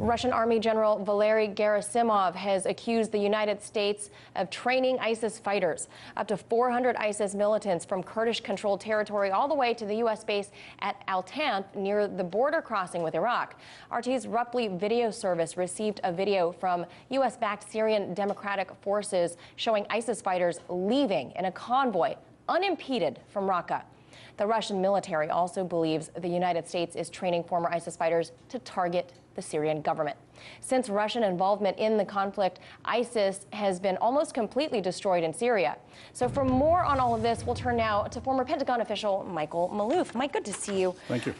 Russian Army General Valery Gerasimov has accused the United States of training ISIS fighters. Up to 400 ISIS militants from Kurdish-controlled territory all the way to the U.S. base at Al-Tanf near the border crossing with Iraq. RT's Ruppli video service received a video from U.S.-backed Syrian Democratic Forces showing ISIS fighters leaving in a convoy unimpeded from Raqqa. The Russian military also believes the United States is training former ISIS fighters to target the Syrian government. Since Russian involvement in the conflict, ISIS has been almost completely destroyed in Syria. So for more on all of this, we'll turn now to former Pentagon official Michael Maloof. Mike, good to see you. Thank you.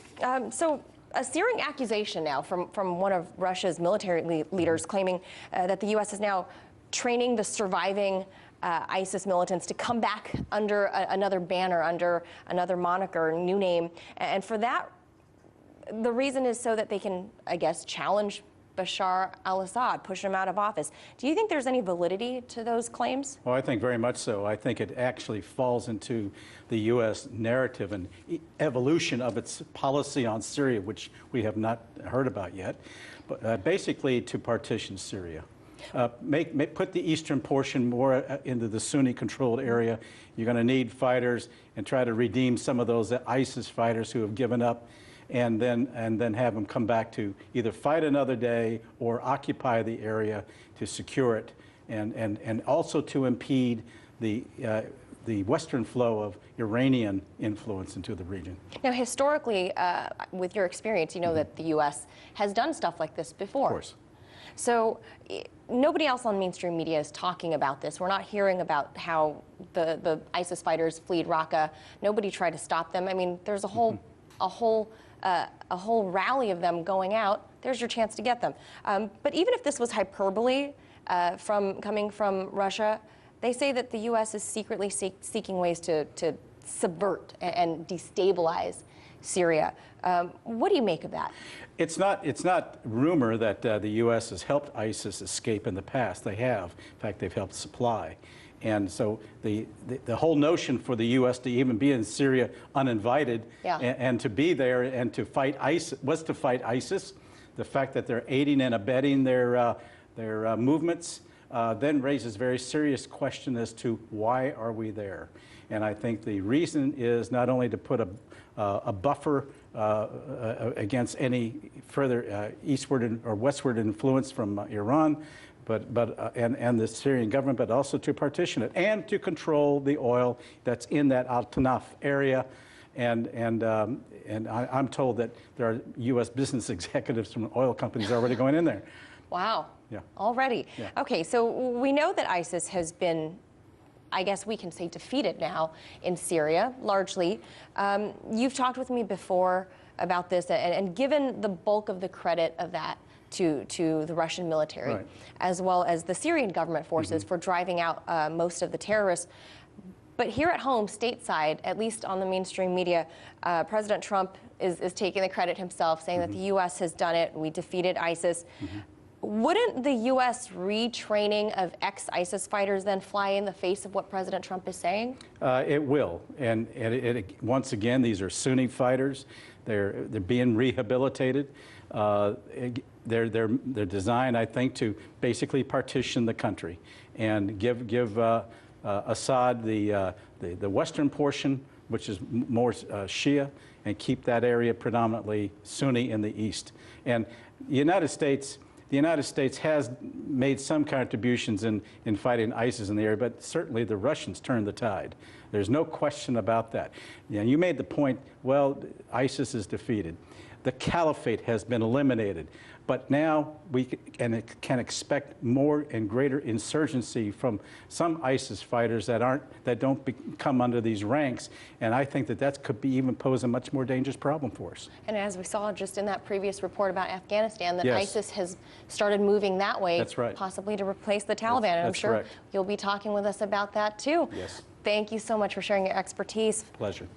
So a searing accusation now from one of Russia's military leaders claiming that the U.S. is now training the surviving ISIS militants to come back under another banner, under another moniker, new name. And for that, the reason is so that they can, I guess, challenge Bashar al-Assad, push him out of office. Do you think there's any validity to those claims? Well, I think very much so. I think it actually falls into the U.S. narrative and evolution of its policy on Syria, which we have not heard about yet, but basically to partition Syria. Put the eastern portion more into the Sunni-controlled area. You're going to need fighters and try to redeem some of those ISIS fighters who have given up, and then have them come back to either fight another day or occupy the area to secure it, and also to impede the western flow of Iranian influence into the region. Now, historically, with your experience, you know that the U.S. has done stuff like this before. Of course. So nobody else on mainstream media is talking about this. We're not hearing about how the ISIS fighters fled Raqqa. Nobody tried to stop them. I mean, there's a whole rally of them going out. There's your chance to get them. But even if this was hyperbole coming from Russia, they say that the U.S. is secretly seeking ways to subvert and destabilize Syria. What do you make of that? It's not rumor that the U.S. has helped ISIS escape in the past. They have. In fact, they've helped supply. And so the whole notion for the U.S. to even be in Syria uninvited and to be there and to fight ISIS was to fight ISIS. The fact that they're aiding and abetting their movements then raises very serious question as to why are we there. And I think the reason is not only to put a buffer against any further eastward or westward influence from Iran, and the Syrian government, but also to partition it and to control the oil that's in that Al-Tanaf area. And I'm told that there are U.S. business executives from oil companies already going in there. Wow. Yeah. Already. Yeah. Okay, so we know that ISIS has been, I guess we can say, defeated now in Syria, largely. You've talked with me before about this and given the bulk of the credit of that to the Russian military, right, as well as the Syrian government forces for driving out most of the terrorists. But here at home, stateside, at least on the mainstream media, President Trump is taking the credit himself, saying that the U.S. has done it, we defeated ISIS. Wouldn't the U.S. retraining of ex-ISIS fighters then fly in the face of what President Trump is saying? It will. And once again, these are Sunni fighters. They're being rehabilitated. They're designed, I think, to basically partition the country and give Assad the western portion, which is more Shia, and keep that area predominantly Sunni in the east. And the United States has made some contributions in fighting ISIS in the area, but certainly the Russians turned the tide. There's no question about that. And you made the point, well, ISIS is defeated. The caliphate has been eliminated. But now we can expect more and greater insurgency from some ISIS fighters that don't come under these ranks, and I think that could even pose a much more dangerous problem for us. And as we saw just in that previous report about Afghanistan, that ISIS has started moving that way, that's right, possibly to replace the Taliban. And I'm sure correct. You'll be talking with us about that too. Yes. Thank you so much for sharing your expertise. Pleasure.